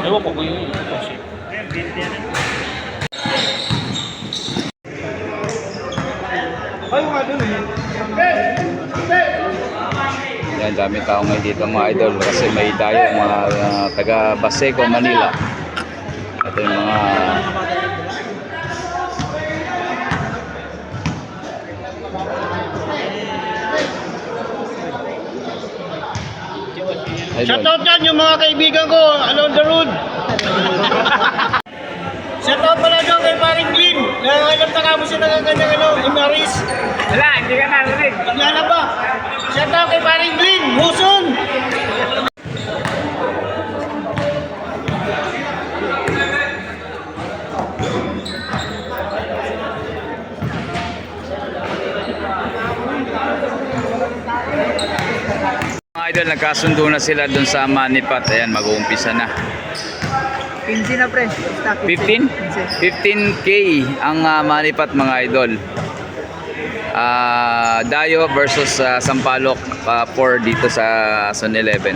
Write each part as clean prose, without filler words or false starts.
Ewan ko kung yun. Yan, dami tao ngayon dito mga idol kasi may dayo mga taga Baseco, Manila. Ito yung mga Shoutout dyan yung mga kaibigan ko along the road. Shoutout pala dyan kay Paring Glyn. Nangangalap na kamo siya ng kanyang Imaris. Wala, hindi ka narinig. Wala ba? Shoutout kay Paring Glyn. Huson! mga idol, nagkasundo na sila dun sa Manipat. Ayan, mag-uumpisa na. 15 na pre. 15? 15K ang Manipat mga idol. Dayo versus Sampaloc 4 dito sa Zone 11.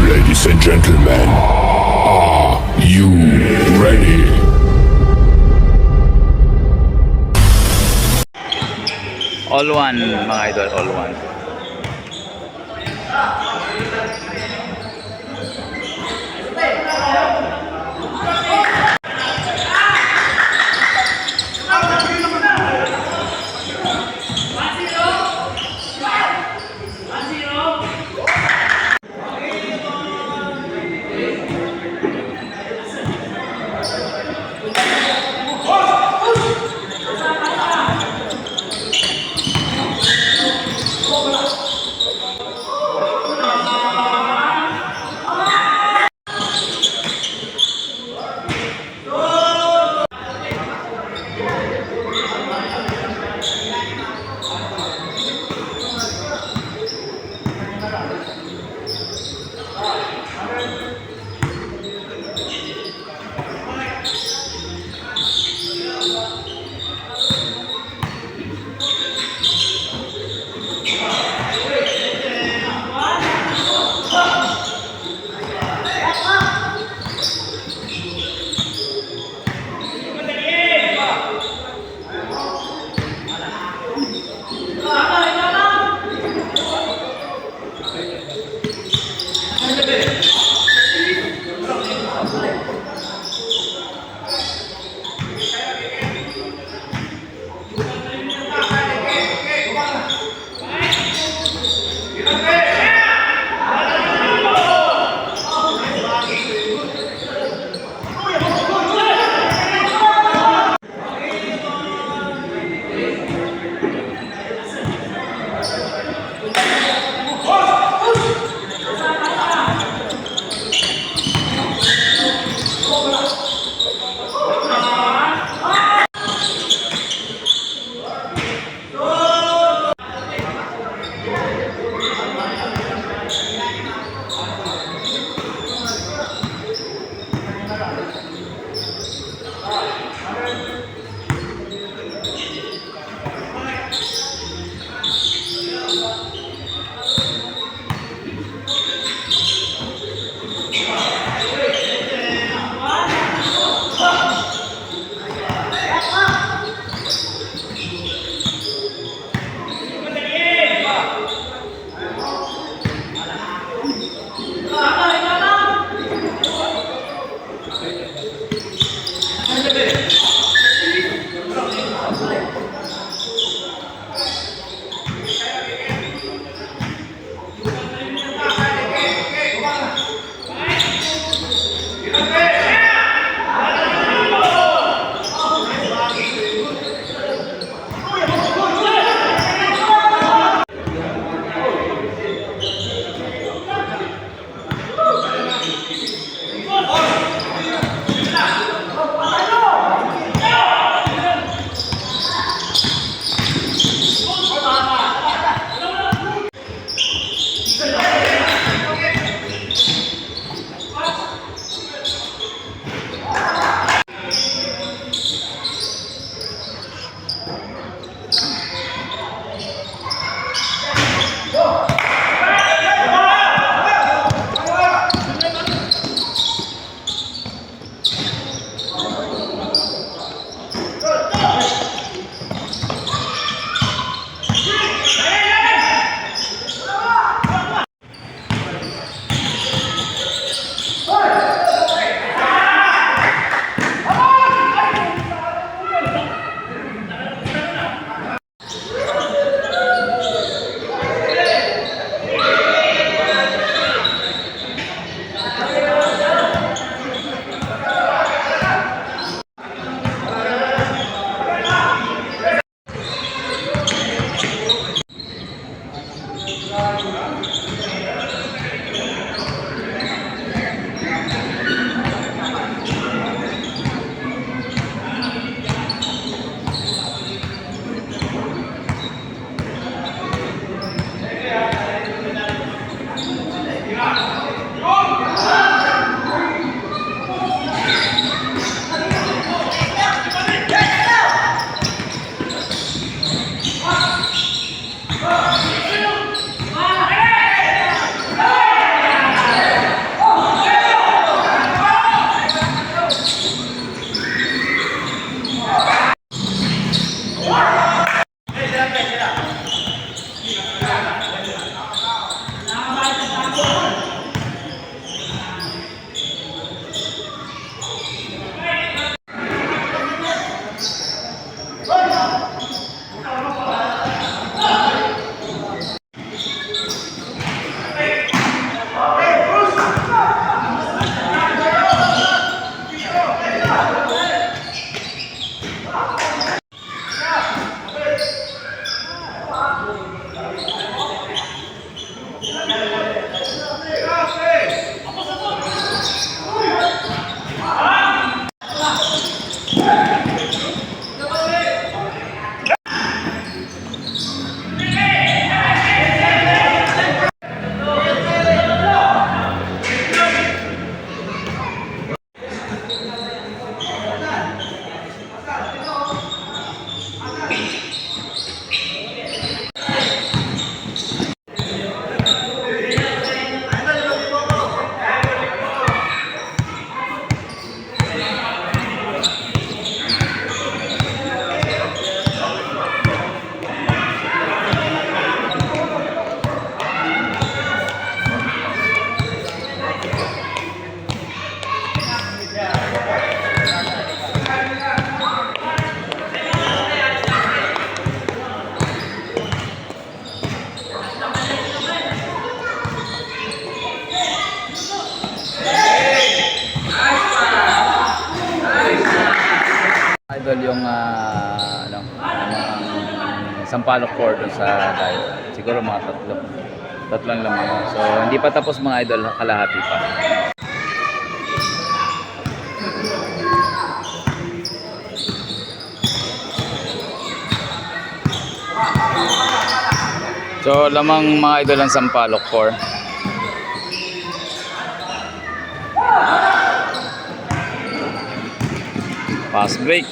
Ladies and gentlemen, are you ready? All one mga idol, all one. Idol yung sampalok core doon sa tayo. Siguro mga tatlong lamang. So hindi pa tapos mga idol, kalahati pa. So lamang mga idol ang sampalok core. Fast break.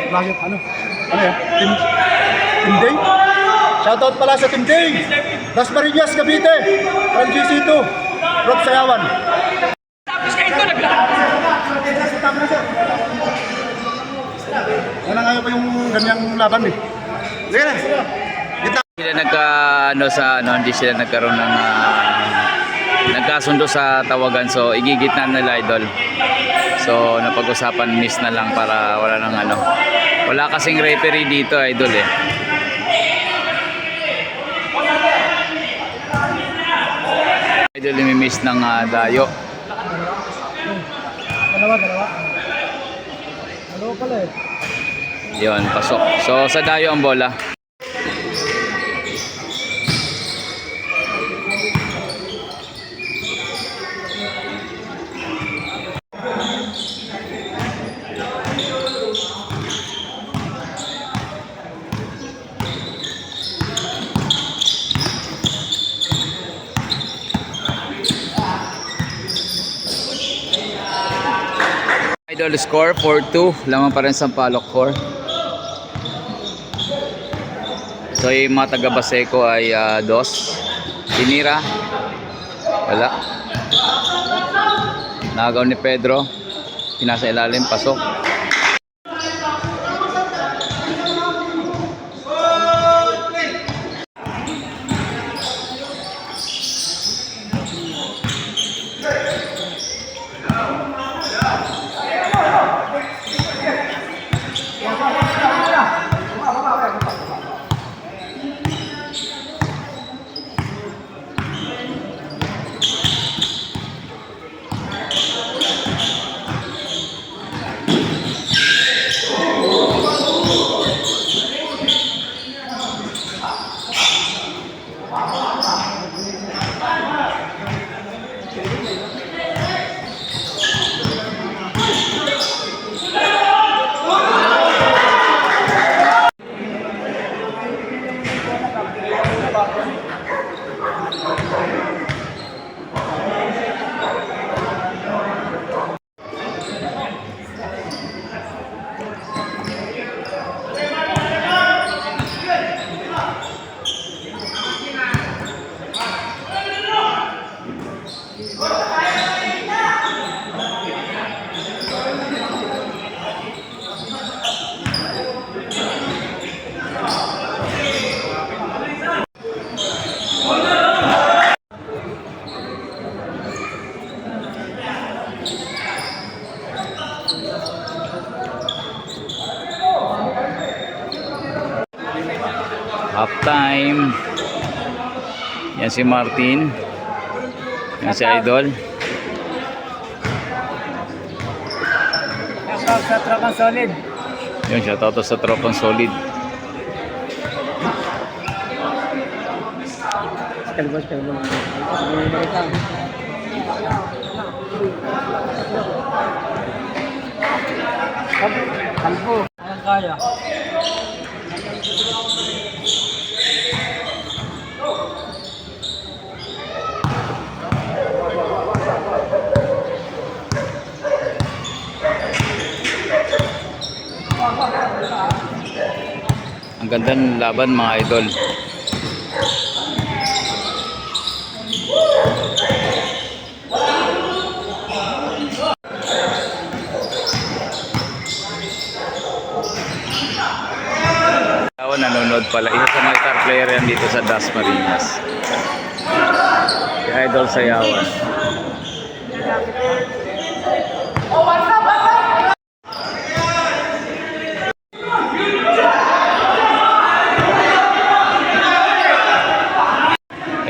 Bakit? Ano yan? Team Day? Shoutout pala sa Team Day! Las Marinas, Cavite! From GC2, Rob Sayawan. Tapos kayo ito, naglahat! Wala nga pa yung ganyang laban eh. Sige na! Hindi sila nagkaroon ng nagkasundo sa tawagan, so igigitna nila idol. So napag-usapan miss na lang para wala nang wala kasing referee dito idol eh. Idol imi-miss ng dayo. Dalawa pala eh. Yun, pasok. So sa dayo ang bola. Idol score 4-2, lamang pa rin Sampaloc core. So yung mga taga Baseco ay 2. Tinira, wala. Nagaw ni Pedro, pinasa ilalim, pasok. Half time. Yan si Martin. Yan si Idol. Sa Tropang Solid. Yun, shoutout sa Tropang Solid. Kalbos. Kalbo. Ang kaya. Ang ganda ng laban mga idol. Nanonood pala. Isa sa mga star player yan dito sa Dasmariñas. Si Idol Sayawan.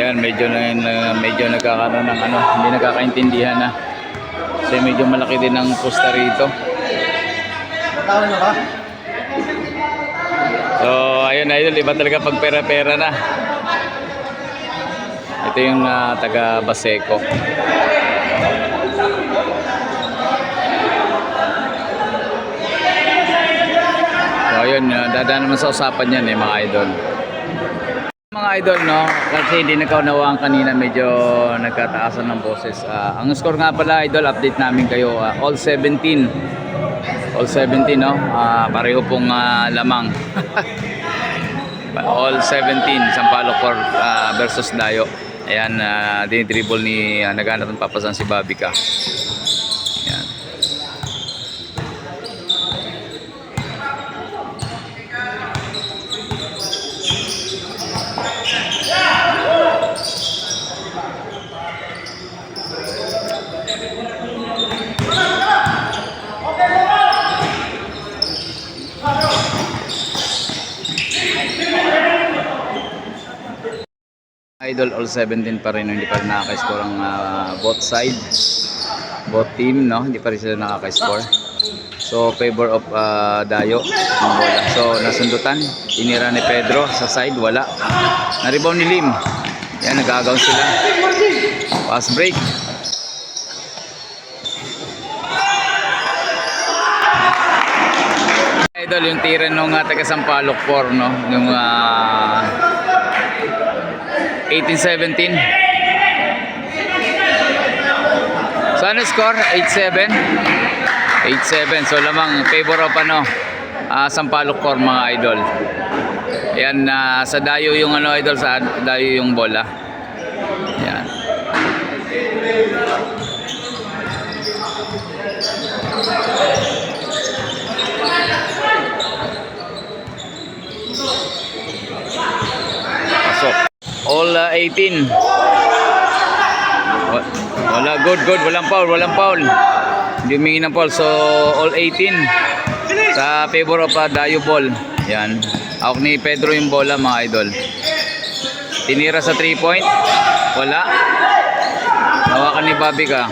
Ayan, medyo nagkakaroon ng hindi nagkakaintindihan na. Kasi medyo malaki din ang posta rito. Tao nyo ba? So, ayun Idol, iba talaga pag pera-pera na. Ito yung taga Baseco. So, ayun, dadaan naman sa usapan yan mga idol. Mga idol, no? Kasi hindi nakaunawaan kanina, medyo nagkataasan ng boses. Ang score nga pala, idol, update namin kayo. All 17. All 17, no? Pareho pong lamang. All 17, Sampaloc versus Dayo. Ayan, dinidribble ni naghanap ng papasan si Babika. Ayan. Idol, all 17 pa rin, hindi pa rin nakaka-score ang both side, both team, no? Hindi pa rin sila nakaka-score. So favor of Dayo ang bola. So nasundutan, tinira ni Pedro sa side, wala. Na-rebound ni Lim. Yan, nag-agaw sila. Pass break. Idol, yung tira nung taga Sampaloc 4, no? Yung 18-17. So ano score? 8-7. 8-7. So lamang favor of Sampaloc 4 mga idol. Ayan, sa Dayo yung idol, sa Dayo yung bola. Ayan. Pasok. All 18. Wala, good, walang foul. Hindi humingi ng foul. So all 18 sa favor of Dayo ball. Yan, awak ni Pedro yung bola mga idol. Tinira sa 3 point, wala. Hawakan ni Babika.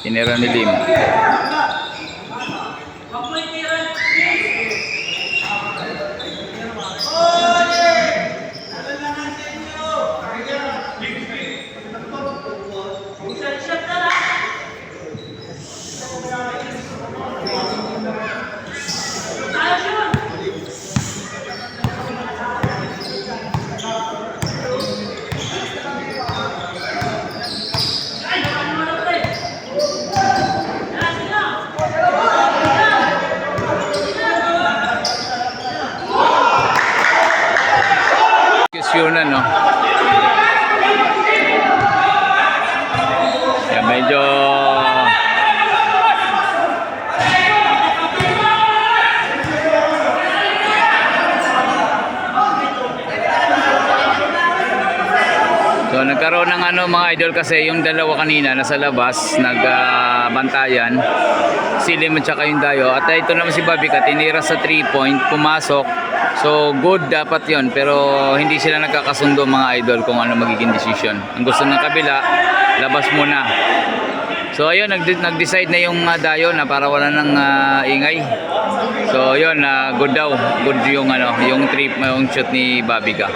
Tinira ni Lim. Yun no. Yan, medyo so nagkaroon ng ano mga idol kasi yung dalawa kanina nasa labas nagbantayan, si Lim at saka yung Dayo. At ito naman si Bobby Ka, tinira sa 3-point, pumasok. So good dapat yon, pero hindi sila nagkakasundo mga idol kung ano magiging decision. Ang gusto ng kabila, labas muna. So ayun, nag-decide na yung Dayo na para wala nang ingay. So yun, good daw. Good yung ano, yung shoot ni Bobby Ka.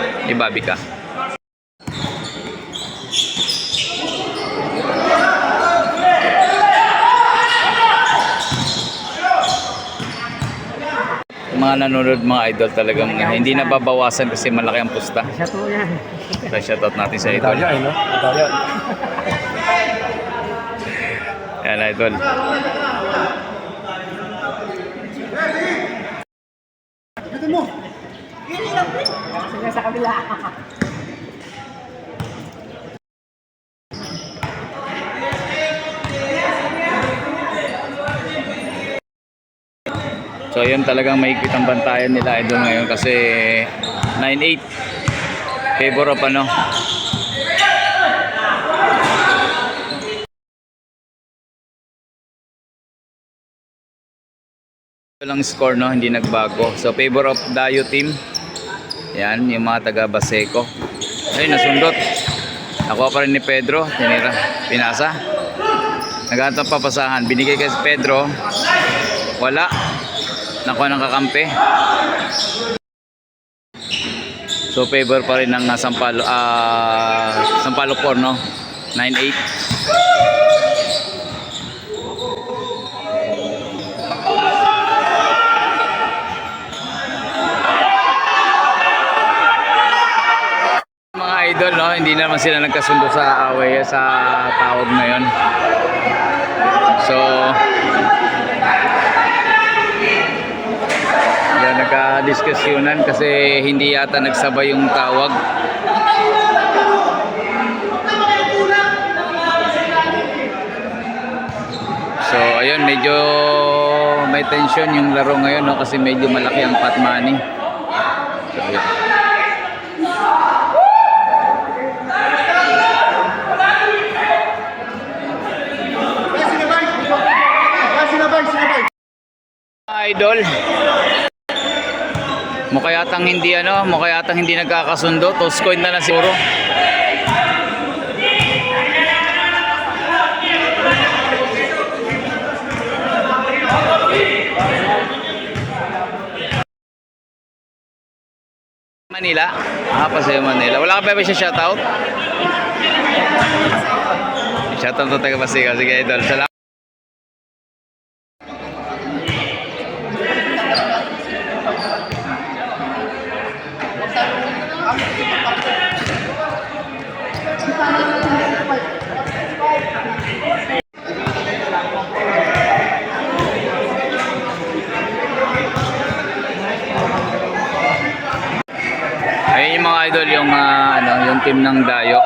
Mga nanonood mga idol talagang hindi nababawasan kasi malaki ang pusta. Shoutout yan. So shoutout natin sa idol. Daya, no? Daya. Yan idol. Bitin mo. Sige sa kabila. So yun talagang mahigpit ang bantayan nila idol ngayon kasi 9-8 favor of ano. Ito lang score no, hindi nagbago. So favor of Dayo team. Yan yung mga taga Baseco. Ay nasundot. Nakuha pa rin ni Pedro, tinira, pinasa. Naghanap ng papasahan, binigay kay Pedro. Wala. Nakuha ng kakampi. So favor pa rin ng Sampaloc 4 no. 9-8. Mga idol no, hindi naman sila nagkasundo sa away sa tawag ngayon. So nagka-diskusyonan kasi hindi yata nagsabay yung tawag. So ayun, medyo may tension yung laro ngayon no, kasi medyo malaki ang pot money. So ayun. Idol, mukha yatang hindi nagkakasundo. Toss coin na lang siguro. Manila. Pasay Manila. Wala ka ba siya shoutout? Shoutout to taga Pasay. Sige idol, salamat. Ayun yung mga idol, yung team ng Dayo.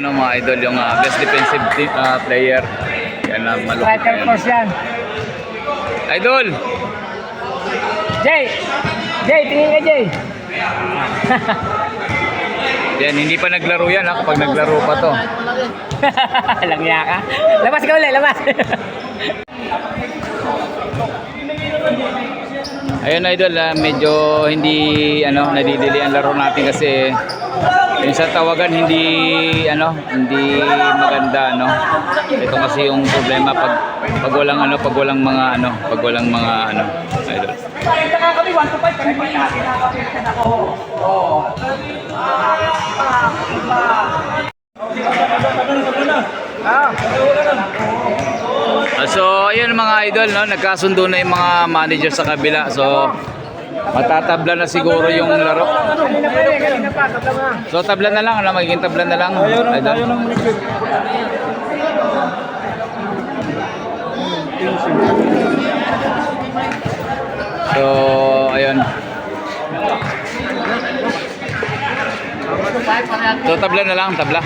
Mga idol, yung best defensive player. Yan na malupit. Striker force yan. Idol! Jay, tingin ka Jay. Yan, hindi pa naglaro yan kapag naglaro pa to. Langya ka. Labas ka ulit, labas. Ayun idol, medyo hindi nadidili ang laro natin kasi yung sa tawagan hindi maganda Ito kasi yung problema pag walang mga idol. Kami 1-5 kami ako. So ayun mga idol nagkasundo na yung mga manager sa kabila. So Matatabla na siguro yung laro. So tabla na lang, ano, magiging tabla na lang. Idol. So, ayun. So tabla na lang, tabla.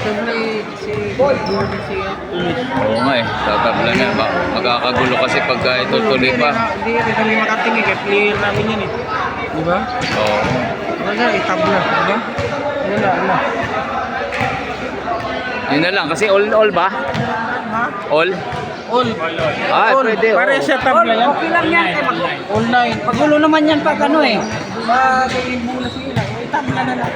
Oo nga eh, tatabla na. Magkakagulo kasi pagka itutuloy pa. Hindi kami makatingin, kaya player namin yan eh. Di ba? Oo. Wala, itabla. Di ba? Wala. Yun na lang, kasi all ba? All? All. Ah, pwede. Pare siya tabla yan. Okay lang yan. All nine. Pagulo naman yan pag ano eh. Pag mula sila, itabla na lang.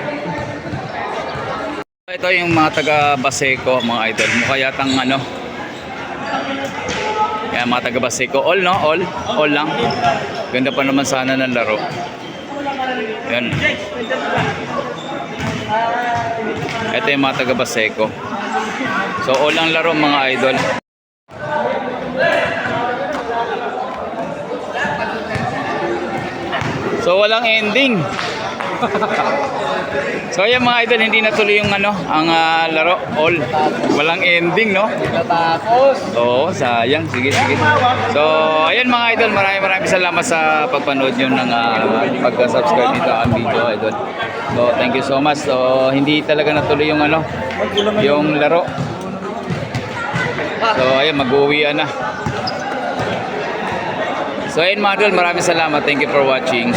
Ito yung mga taga Baseco, mga idol. Mukha yatang ano. Yan, mga taga Baseco. All, no? All lang. Ganda pa naman sana ng laro. Yan. Ito yung mga taga Baseco. So, all ang laro, mga idol. So, walang ending. So ayan mga idol, hindi natuloy yung ano, ang laro, all. Walang ending, no? Oo, sayang. Sige. So ayan mga idol, maraming salamat sa pagpanood nyo ng pagka-subscribe dito ang video, idol. So thank you so much. So hindi talaga natuloy yung ano, yung laro. So ayan, mag-uwian na. So ayan mga idol, maraming salamat. Thank you for watching.